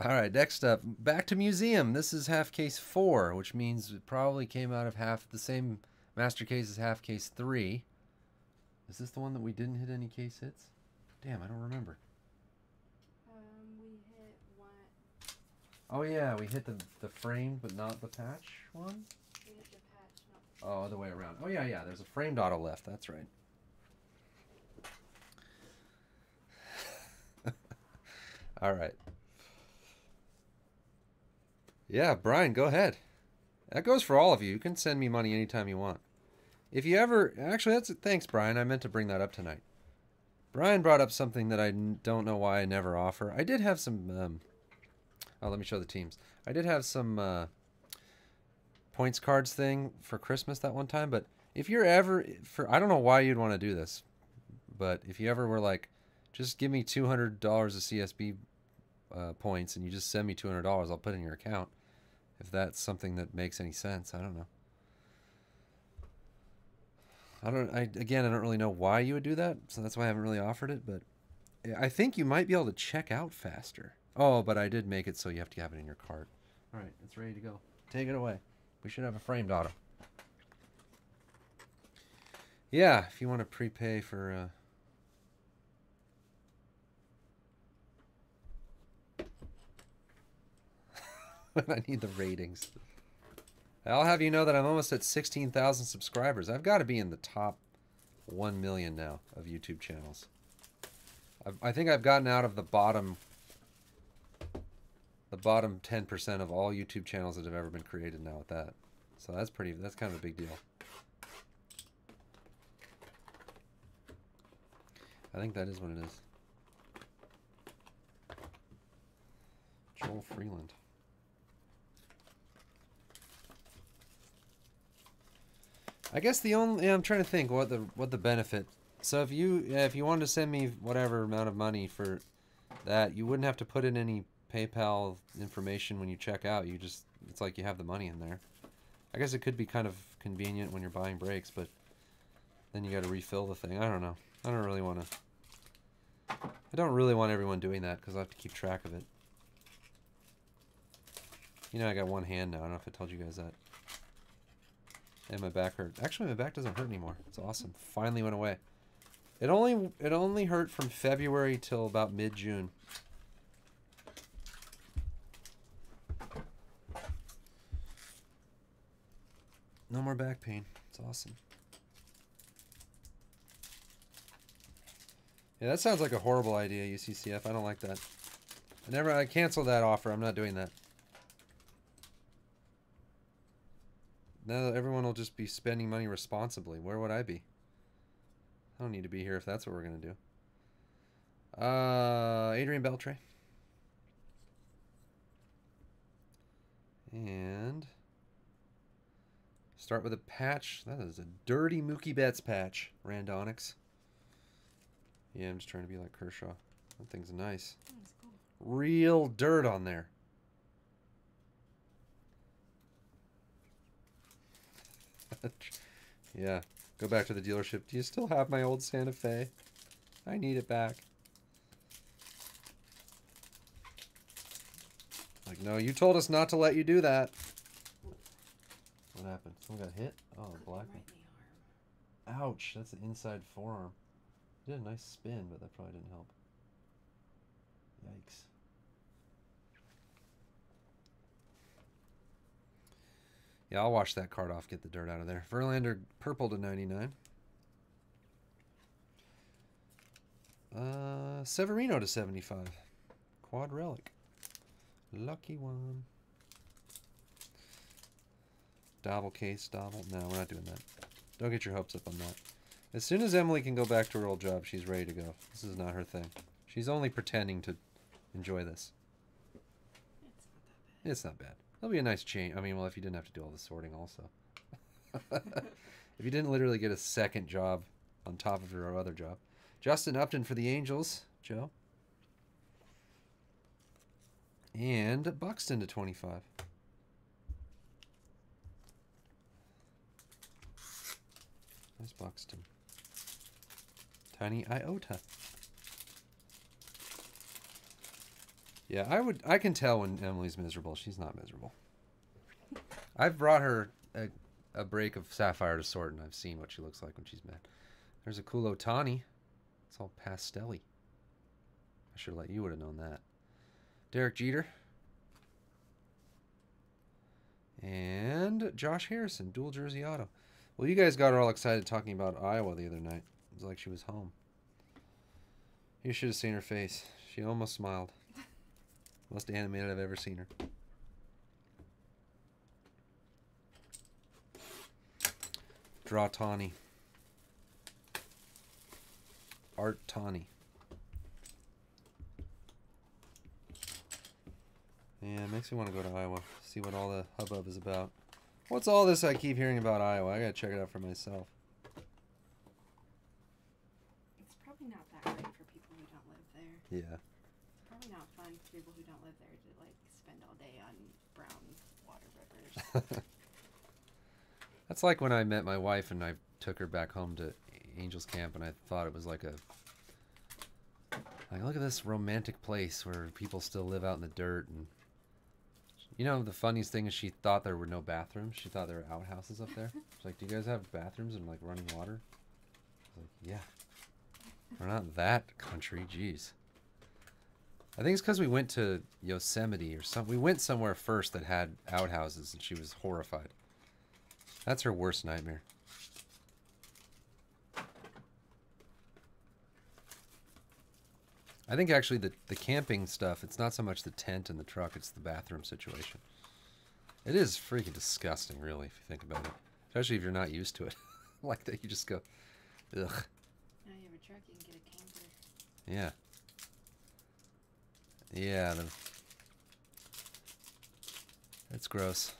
All right, next up, back to museum. This is half case 4, which means it probably came out of half the same master case as half case 3. Is this the one that we didn't hit any case hits? Damn, I don't remember. We hit one. Oh yeah, we hit the framed but not the patch one? We hit the patch, not the Oh, other way around. Oh yeah, there's a framed auto left, that's right. All right. Yeah, Brian, go ahead. That goes for all of you. You can send me money anytime you want. If you ever... Actually, thanks, Brian. I meant to bring that up tonight. Brian brought up something that I don't know why I never offer. I did have some... oh, let me show the teams. I did have some points cards thing for Christmas that one time, but if you're ever... I don't know why you'd want to do this, but if you ever were like, just give me $200 of CSB points and you just send me $200, I'll put it in your account. If that's something that makes any sense, I don't know. I don't really know why you would do that, so that's why I haven't really offered it, but I think you might be able to check out faster. Oh, but I did make it so you have to have it in your cart. All right, it's ready to go. Take it away. We should have a framed auto. Yeah, if you want to prepay for... I need the ratings. I'll have you know that I'm almost at 16,000 subscribers. I've got to be in the top 1 million now of YouTube channels. I think I've gotten out of the bottom 10% of all YouTube channels that have ever been created now with that. So that's kind of a big deal. I think that is what it is. Joel Freeland. I guess I'm trying to think what the benefit. So if you wanted to send me whatever amount of money for that, you wouldn't have to put in any PayPal information when you check out. It's like you have the money in there. I guess it could be kind of convenient when you're buying breaks, but then you got to refill the thing. I don't know. I don't really want everyone doing that because I have to keep track of it. You know, I got one hand now. I don't know if I told you guys that. And my back hurt. Actually, my back doesn't hurt anymore. It's awesome. Finally went away. It only hurt from February till about mid-June. No more back pain. It's awesome. Yeah, that sounds like a horrible idea, UCCF. I don't like that. I canceled that offer. I'm not doing that. Now everyone will just be spending money responsibly. Where would I be? I don't need to be here if that's what we're going to do. Adrian Beltre. And start with a patch. That is a dirty Mookie Betts patch. Randonix. Yeah, I'm just trying to be like Kershaw. That thing's nice. That's cool. Real dirt on there. Yeah. Go back to the dealership. Do you still have my old Santa Fe? I need it back. Like, no, you told us not to let you do that. What happened? Someone got hit? Oh, black. Right in the arm. Ouch, that's the inside forearm. You did a nice spin, but that probably didn't help. Yikes. Yeah, I'll wash that card off, get the dirt out of there. Verlander, purple to 99. Severino to 75. Quad relic. Lucky one. Double case, double. No, we're not doing that. Don't get your hopes up on that. As soon as Emily can go back to her old job, she's ready to go. This is not her thing. She's only pretending to enjoy this. It's not bad. That'll be a nice change. I mean, well, if you didn't have to do all the sorting also. If you didn't literally get a second job on top of your other job. Justin Upton for the Angels, Joe. And Buxton to 25. Nice Buxton. Tiny Iota. Yeah, I can tell when Emily's miserable. She's not miserable. I've brought her a break of Sapphire to sort, and I've seen what she looks like when she's mad. There's a cool Otani. It's all pastel-y. I should have let you would have known that. Derek Jeter. And Josh Harrison, dual jersey auto. Well, you guys got her all excited talking about Iowa the other night. It was like she was home. You should have seen her face. She almost smiled. Most animated I've ever seen her. Draw Tawny. Art Tawny. Yeah, it makes me want to go to Iowa. See what all the hubbub is about. What's all this I keep hearing about Iowa? I gotta check it out for myself. It's probably not that great for people who don't live there. Yeah. It's probably not fun for people who don't live there to like spend all day on brown water rivers. That's like when I met my wife and I took her back home to Angels Camp, and I thought it was like look at this romantic place where people still live out in the dirt. And you know, the funniest thing is she thought there were no bathrooms. She thought there were outhouses up there. She's like, do you guys have bathrooms and like running water? I was like, yeah. We're not that country, jeez. I think it's because we went to Yosemite or something. We went somewhere first that had outhouses, and she was horrified. That's her worst nightmare. I think actually the camping stuff, it's not so much the tent and the truck, it's the bathroom situation. It is freaking disgusting, really, if you think about it. Especially if you're not used to it. Like that, you just go, ugh. Now you have a truck, you can get a camper. Yeah. Yeah, it's gross.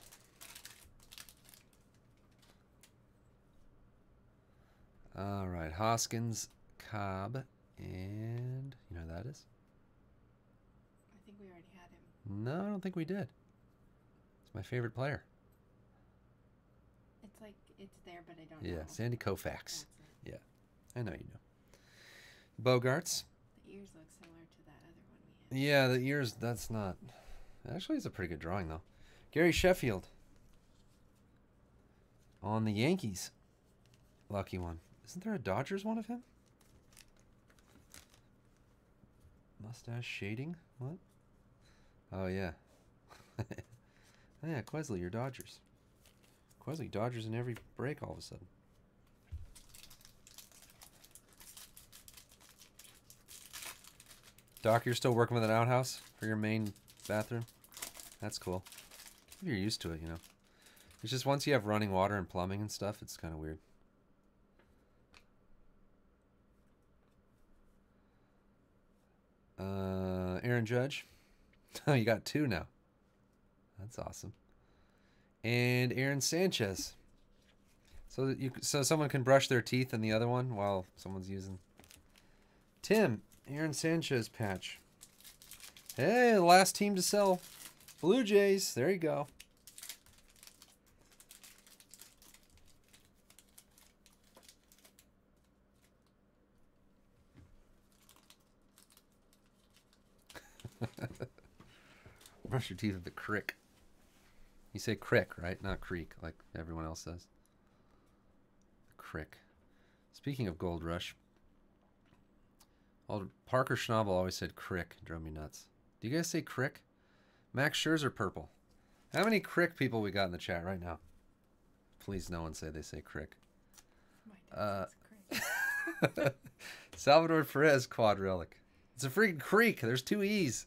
All right, Hoskins, Cobb, and you know who that is? I think we already had him. No, I don't think we did. It's my favorite player. It's like, it's there, but I don't know. Yeah, Sandy Koufax. That's it. Yeah, I know you know. Bogarts. The ears look similar to that other one we had. Yeah, the ears, that's not... Actually, it's a pretty good drawing, though. Gary Sheffield. On the Yankees. Lucky one. Isn't there a Dodgers one of him? Mustache shading? What? Oh, yeah. Oh, yeah, Quesley, your Dodgers. Quesley, Dodgers in every break all of a sudden. Doc, you're still working with an outhouse for your main bathroom? That's cool. If you're used to it, you know. It's just once you have running water and plumbing and stuff, it's kind of weird. Aaron Judge. Oh, you got two now. That's awesome. And Aaron Sanchez. So so someone can brush their teeth in the other one while someone's using. Tim, Aaron Sanchez patch. Hey, the last team to sell Blue Jays. There you go. Brush your teeth with the crick. You say crick, right? Not creek, like everyone else says. Crick. Speaking of Gold Rush, Parker Schnabel always said crick. Drove me nuts. Do you guys say crick? Max Scherzer purple. How many crick people we got in the chat right now? Please, no one say they say crick. My dad says crick. Salvador Perez quad relic. It's a freaking creek. There's two E's.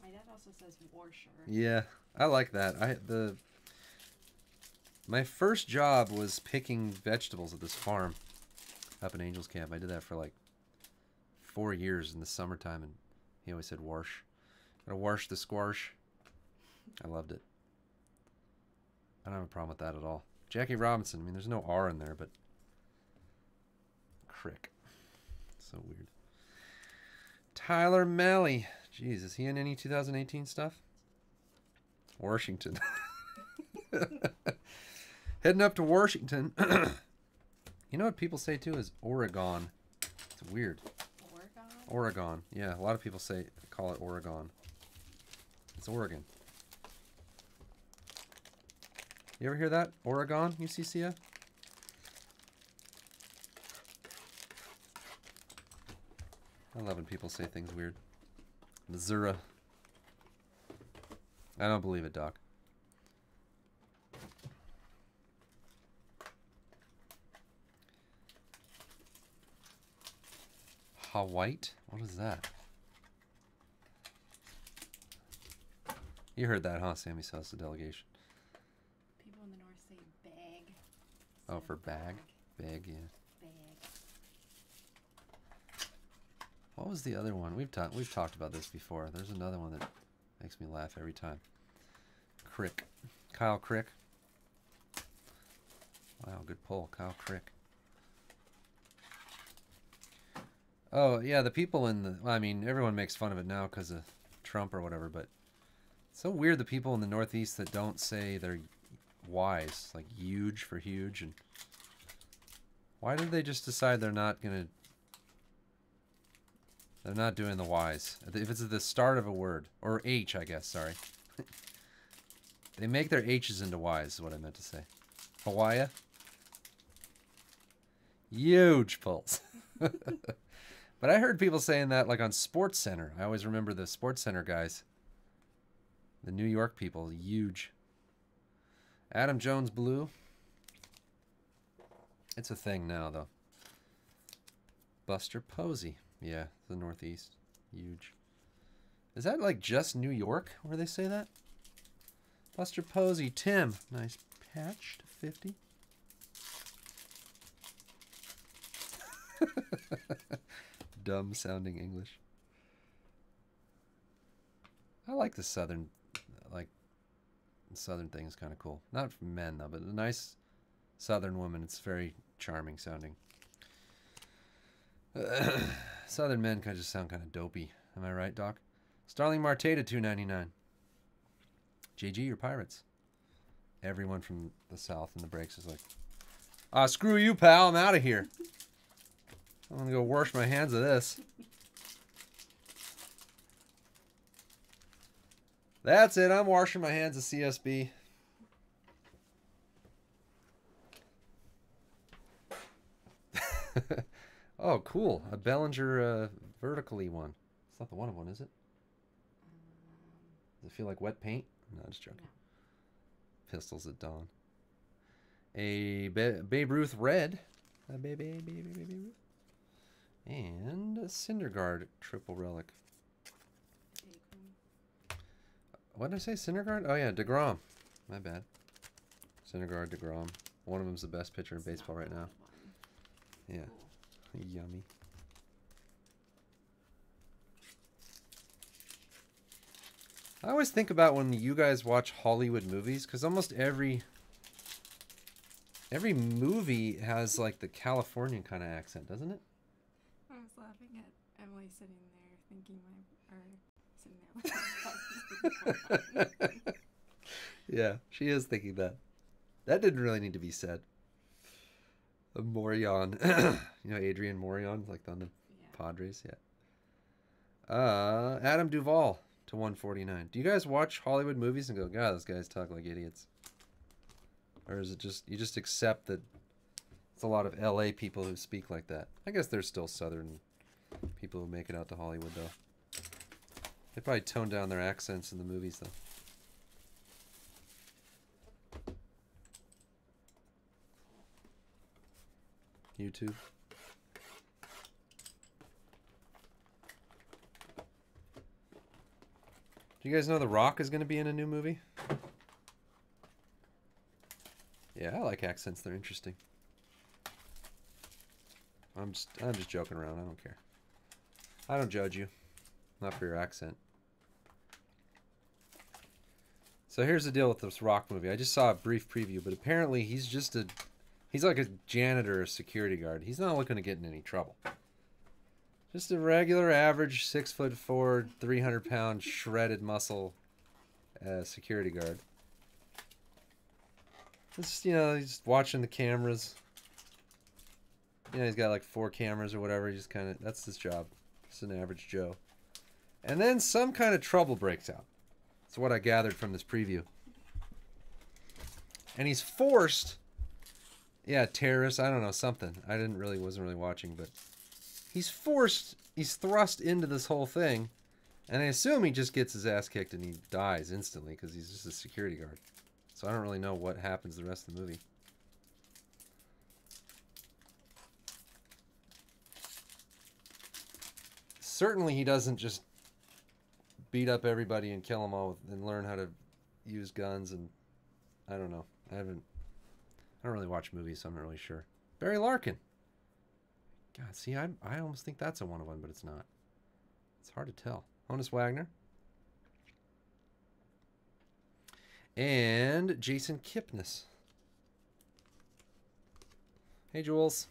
My dad also says warsher. Yeah, I like that. My first job was picking vegetables at this farm up in Angels Camp. I did that for like 4 years in the summertime, and he always said warsh. Gotta wash the squash. I loved it. I don't have a problem with that at all. Jackie Robinson. I mean, there's no R in there, but crick. So weird. Tyler Malley. Jeez, is he in any 2018 stuff? Washington. Heading up to Washington. You know what people say too is Oregon. It's weird. Oregon? Oregon. Yeah, a lot of people call it Oregon. It's Oregon. You ever hear that? Oregon, UCCF? I love when people say things weird. Missouri. I don't believe it, Doc. Hawaii? What is that? You heard that, huh, Sammy Sauce, the delegation? People in the north say bag. Oh, for bag? Bag, yeah. Bag. What was the other one? We've talked about this before. There's another one that makes me laugh every time. Crick. Kyle Crick. Wow, good pull. Kyle Crick. Oh, yeah, the people in the... Well, I mean, everyone makes fun of it now because of Trump or whatever, but it's so weird the people in the Northeast that don't say they're Y's, like huge for huge. And why did they just decide they're not going to... They're not doing the Y's? If it's at the start of a word, or H, I guess, sorry. They make their H's into Y's, is what I meant to say. Hawaii? Huge pulse. But I heard people saying that like on Sports Center. I always remember the Sports Center guys. The New York people, huge. Adam Jones Blue. It's a thing now, though. Buster Posey. Yeah, the Northeast. Huge. Is that like just New York where they say that? Buster Posey. Tim. Nice patch to 50. Dumb sounding English. I like the southern, southern thing is kind of cool. Not for men though, but a nice southern woman. It's very charming sounding. Southern men kind of just sound kind of dopey. Am I right, Doc? Starling Marte to $2.99. JG, you're pirates. Everyone from the south in the breaks is like, screw you, pal. I'm out of here. I'm gonna go wash my hands of this. That's it. I'm washing my hands of CSB. Oh, cool. A Bellinger vertically one. It's not the one of one, is it? Does it feel like wet paint? No, just joking. No. Pistols at dawn. A Babe Ruth red. Babe Ruth. And a Syndergaard triple relic. What did I say? Syndergaard? Oh, yeah, DeGrom. My bad. Syndergaard, DeGrom. One of them's the best pitcher in baseball right now. Yeah. Cool. Yummy. I always think about when you guys watch Hollywood movies, because almost every movie has, like, the Californian kind of accent, doesn't it? I was laughing at Emily sitting there thinking Yeah, she is thinking that. That didn't really need to be said. A Morion. You know Adrian Morion, like on the Padres? Yeah. Adam Duvall to 149. Do you guys watch Hollywood movies and go, God, those guys talk like idiots? Or is it just, you just accept that it's a lot of LA people who speak like that? I guess there's still Southern people who make it out to Hollywood, though. They probably tone down their accents in the movies, though. YouTube. Do you guys know The Rock is going to be in a new movie? Yeah, I like accents. They're interesting. I'm just joking around. I don't care. I don't judge you. Not for your accent. So here's the deal with this Rock movie. I just saw a brief preview, but apparently he's like a janitor or security guard. He's not looking to get in any trouble. Just a regular average 6'4", 300-pound shredded muscle security guard. Just, you know, he's watching the cameras. You know, he's got like 4 cameras or whatever. He just kind of, that's his job. Just an average Joe. And then some kind of trouble breaks out. That's what I gathered from this preview. And he's forced... Yeah, terrorist, I don't know, something. I wasn't really watching, but... He's thrust into this whole thing. And I assume he just gets his ass kicked and he dies instantly because he's just a security guard. So I don't really know what happens the rest of the movie. Certainly he doesn't just beat up everybody and kill them all and learn how to use guns and... I don't know. I don't really watch movies, so I'm not really sure. Barry Larkin. God, see, I almost think that's a one-of-one, but it's not. It's hard to tell. Honus Wagner. And Jason Kipnis. Hey, Jules.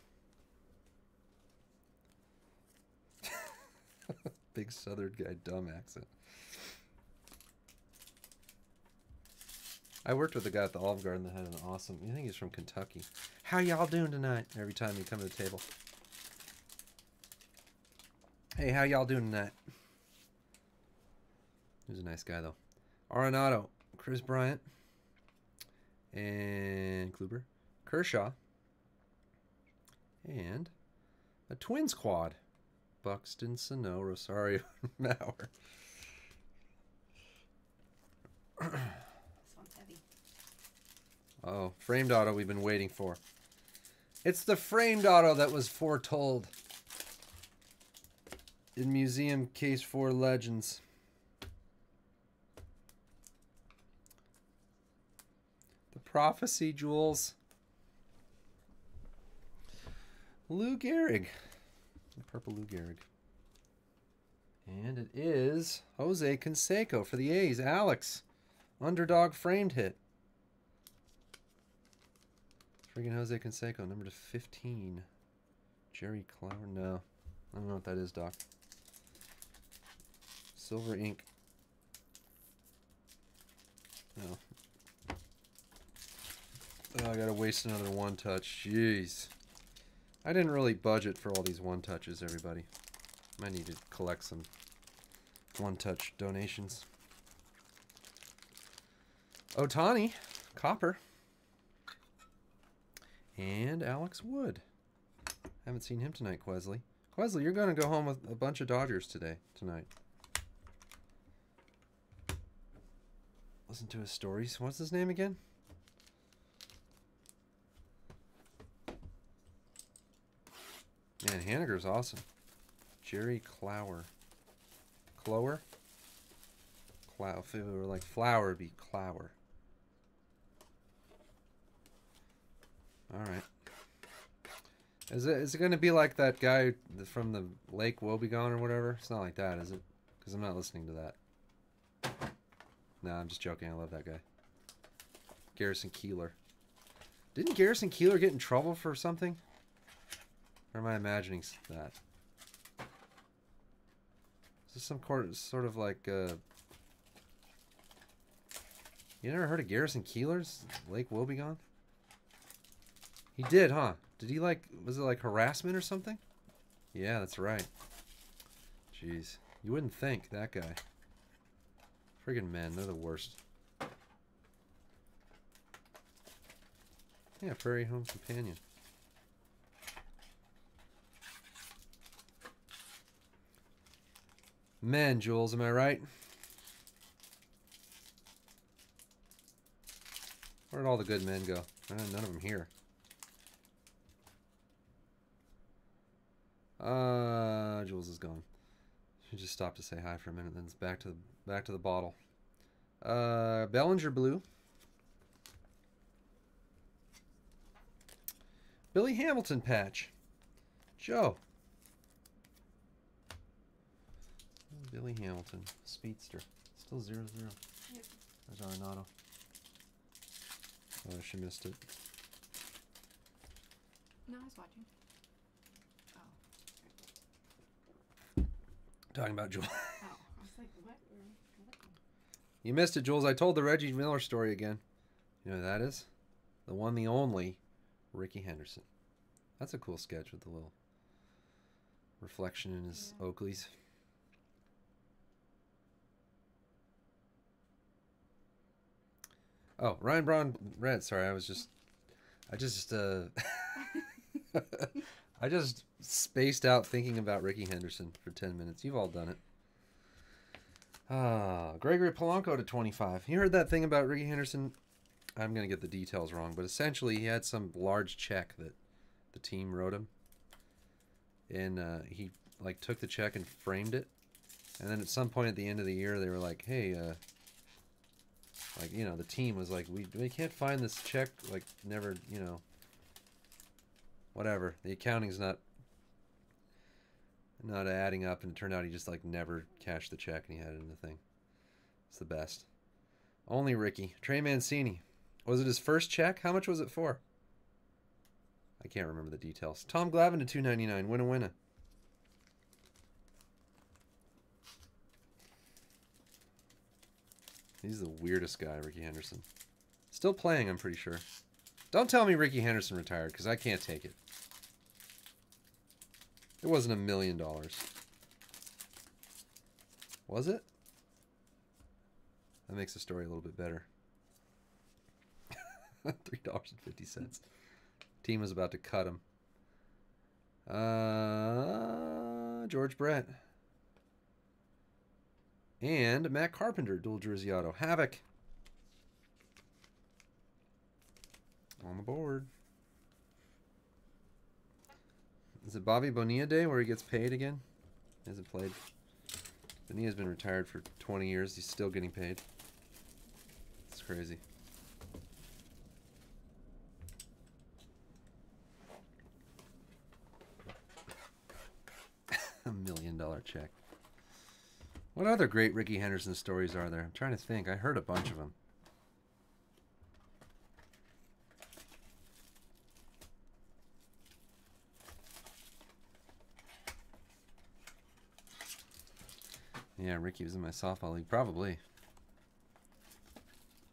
Big Southern guy, dumb accent. I worked with a guy at the Olive Garden that had an awesome... I think he's from Kentucky. How y'all doing tonight? Every time you come to the table. Hey, how y'all doing tonight? He was a nice guy, though. Arenado, Chris Bryant, and Kluber, Kershaw, and a twin squad. Buxton, Sano, Rosario, Mauer. This one's heavy. Oh, framed auto we've been waiting for. It's the framed auto that was foretold in Museum Case 4 Legends. The prophecy, Jules. Lou Gehrig. The purple Lou Gehrig. And it is Jose Canseco for the A's. Alex. Underdog framed hit. Friggin' Jose Canseco, number to 15. Jerry Clower? No. I don't know what that is, Doc. Silver ink. No. Oh, I gotta waste another one touch. Jeez. I didn't really budget for all these one touches, everybody. Might need to collect some one touch donations. Otani, Copper. And Alex Wood. Haven't seen him tonight, Quesley. Quesley, you're going to go home with a bunch of Dodgers tonight. Listen to his stories. What's his name again? Man, Haniger's awesome. Jerry Clower. Clower? If it were like flower, it'd be Clower. Alright. Is it going to be like that guy from the Lake Wobegon or whatever? It's not like that, is it? Because I'm not listening to that. No, I'm just joking. I love that guy. Garrison Keillor. Didn't Garrison Keillor get in trouble for something? Or am I imagining that? Is this some sort of like... You never heard of Garrison Keillor's Lake Wobegon? He did, huh? Did he like... Was it like harassment or something? Yeah, that's right. Jeez. You wouldn't think, that guy. Friggin' men, they're the worst. Yeah, Prairie Home Companion. Men, Jules, am I right? Where did all the good men go? None of them here. Jules is gone. She just stopped to say hi for a minute, then it's back to the bottle. Bellinger blue. Billy Hamilton patch. Joe. Billy Hamilton, speedster. Still 0-0. Yep. There's Arenado. Oh, she missed it. No, I was watching. Oh. Talking about Jules. Oh, I was like, what? You missed it, Jules. I told the Reggie Miller story again. You know who that is? The one, the only, Rickey Henderson. That's a cool sketch with the little reflection in his Oakleys. Oh, Ryan Braun Red. Sorry, I just I just spaced out thinking about Rickey Henderson for 10 minutes. You've all done it. Gregory Polanco to 25. You heard that thing about Rickey Henderson? I'm going to get the details wrong, but essentially he had some large check that the team wrote him. And he like took the check and framed it. And then at some point at the end of the year, they were like, hey, like, you know, the team was like, we can't find this check, like, never, you know, whatever. The accounting's not adding up, and it turned out he just, like, never cashed the check, and he had it in the thing. It's the best. Only Ricky. Trey Mancini. Was it his first check? How much was it for? I can't remember the details. Tom Glavine to $2.99. Winna. He's the weirdest guy, Rickey Henderson. Still playing, I'm pretty sure. Don't tell me Rickey Henderson retired, because I can't take it. It wasn't $1 million. Was it? That makes the story a little bit better. $3.50. Team was about to cut him. George Brett. And Matt Carpenter, dual jersey auto. Havoc. On the board. Is it Bobby Bonilla Day where he gets paid again? He hasn't played. Bonilla's been retired for 20 years. He's still getting paid. It's crazy. $1 million check. What other great Rickey Henderson stories are there? I'm trying to think. I heard a bunch of them. Yeah, Ricky was in my softball league. Probably.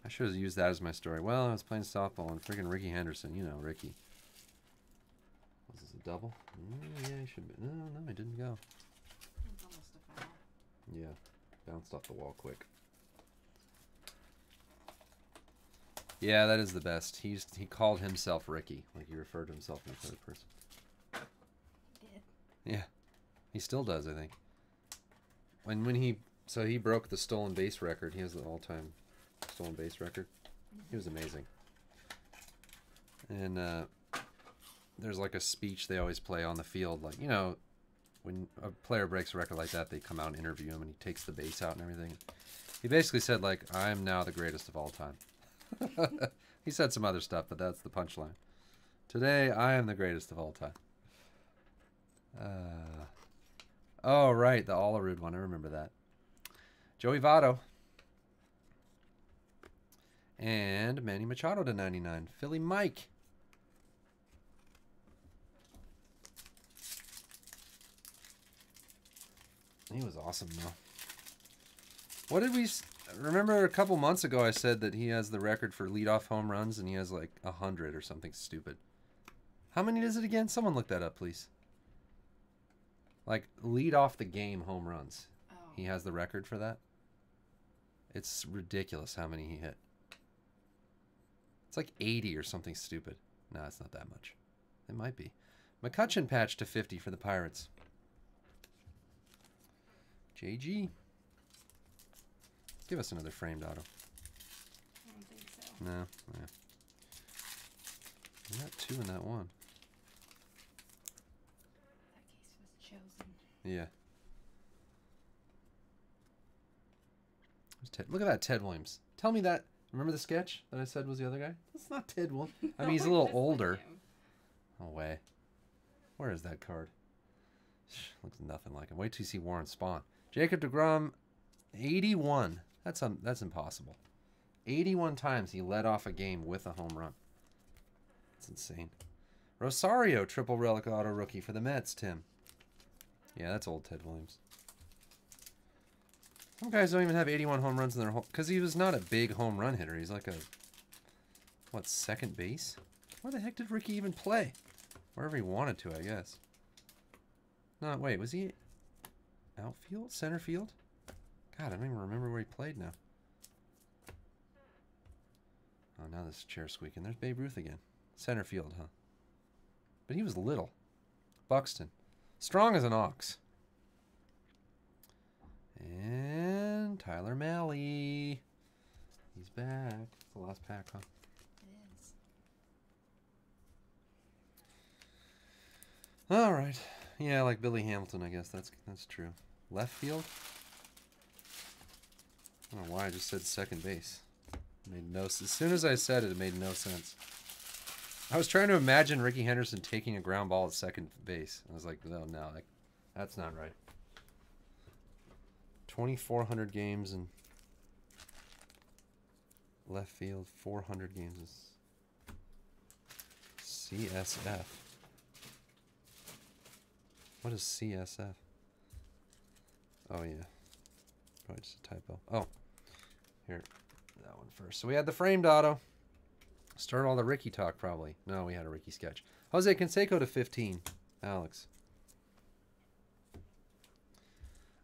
I should have used that as my story. Well, I was playing softball and freaking Rickey Henderson. You know, Ricky. Was this a double? Yeah, he should be. No, it didn't go. It's almost a foul. Yeah. Bounced off the wall quick. Yeah, that is the best. He called himself Ricky. Like he referred to himself in the third person. He did. Yeah. He still does, I think. When he broke the stolen base record. He has the all-time stolen base record. He was amazing. And there's like a speech they always play on the field, like, you know, when a player breaks a record like that, they come out and interview him, and he takes the base out and everything. He basically said, like, I am now the greatest of all time. He said some other stuff, but that's the punchline. Today, I am the greatest of all time. Oh, right, the Olerud one. I remember that. Joey Votto. And Manny Machado to 99. Philly Mike. He was awesome, though. What did we... Remember a couple months ago I said that he has the record for leadoff home runs, and he has like 100 or something stupid. How many is it again? Someone look that up, please. Like, lead off the game home runs. Oh. He has the record for that. It's ridiculous how many he hit. It's like 80 or something stupid. No, it's not that much. It might be. McCutcheon patch to 50 for the Pirates. JG. Give us another framed auto. I don't think so. No. Yeah. We got two in that one. That case was chosen. Yeah. Who's Ted? Look at that, Ted Williams. Tell me that. Remember the sketch that I said was the other guy? That's not Ted Williams. I mean, he's a little older. No way. Where is that card? Looks nothing like him. Wait till you see Warren Spahn. Jacob deGrom, 81. That's impossible. 81 times he led off a game with a home run. That's insane. Rosario, triple relic auto rookie for the Mets, Tim. Yeah, that's old Ted Williams. Some guys don't even have 81 home runs in their whole... Because he was not a big home run hitter. He's like a... What, second base? Where the heck did Ricky even play? Wherever he wanted to, I guess. No, wait, was he... Outfield? Center field? God, I don't even remember where he played now. Oh, now this chair's squeaking. There's Babe Ruth again. Center field, huh? But he was little. Buxton. Strong as an ox. And Tyler Malley. He's back. It's the last pack, huh? It is. All right. Yeah, like Billy Hamilton, I guess. That's true. Left field? I don't know why I just said second base. It made no sense. As soon as I said it, it made no sense. I was trying to imagine Rickey Henderson taking a ground ball at second base. I was like, no, that's not right. 2,400 games in left field, 400 games is CSF. What is CSF? Oh, yeah. Probably just a typo. Oh, here. That one first. So we had the framed auto. Start all the Rickey talk, probably. No, we had a Rickey sketch. Jose Canseco to 15. Alex.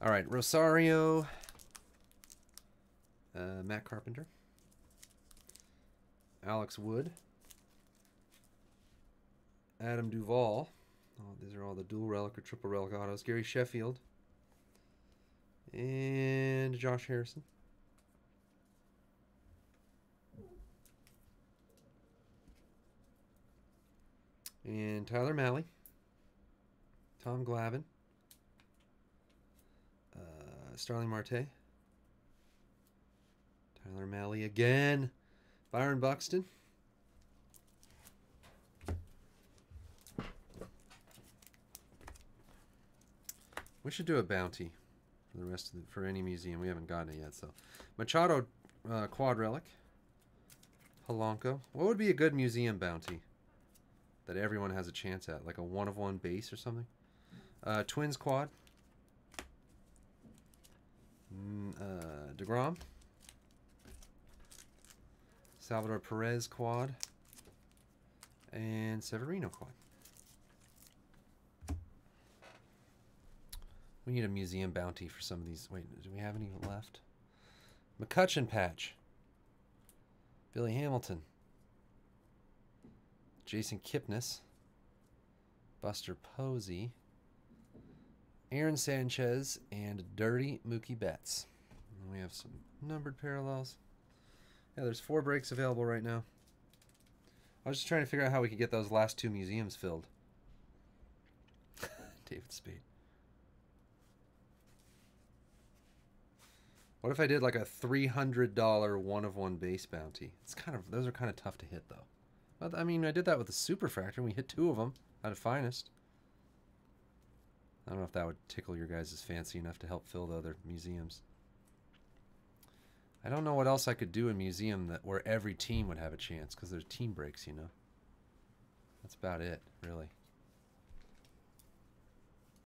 All right, Rosario. Matt Carpenter. Alex Wood. Adam Duvall. Oh, these are all the dual relic or triple relic autos. Gary Sheffield. And Josh Harrison. And Tyler Malley. Tom Glavine. Starling Marte. Tyler Malley again. Byron Buxton. We should do a bounty for the rest of for any museum. We haven't gotten it yet, so Machado quad relic. Polanco. What would be a good museum bounty that everyone has a chance at, like a 1-of-1 base or something? Twins quad. DeGrom. Salvador Perez quad. And Severino quad. We need a museum bounty for some of these. Wait, do we have any left? McCutcheon patch. Billy Hamilton. Jason Kipnis. Buster Posey. Aaron Sanchez. And Dirty Mookie Betts. And we have some numbered parallels. Yeah, there's 4 breaks available right now. I was just trying to figure out how we could get those last 2 museums filled. David Spade. What if I did like a $300 1-of-1 base bounty? It's those are kind of tough to hit though. But I mean, I did that with the Superfractor and we hit 2 of them out of Finest. I don't know if that would tickle your guys' fancy enough to help fill the other museums. I don't know what else I could do in museum where every team would have a chance, because there's team breaks, you know. That's about it, really.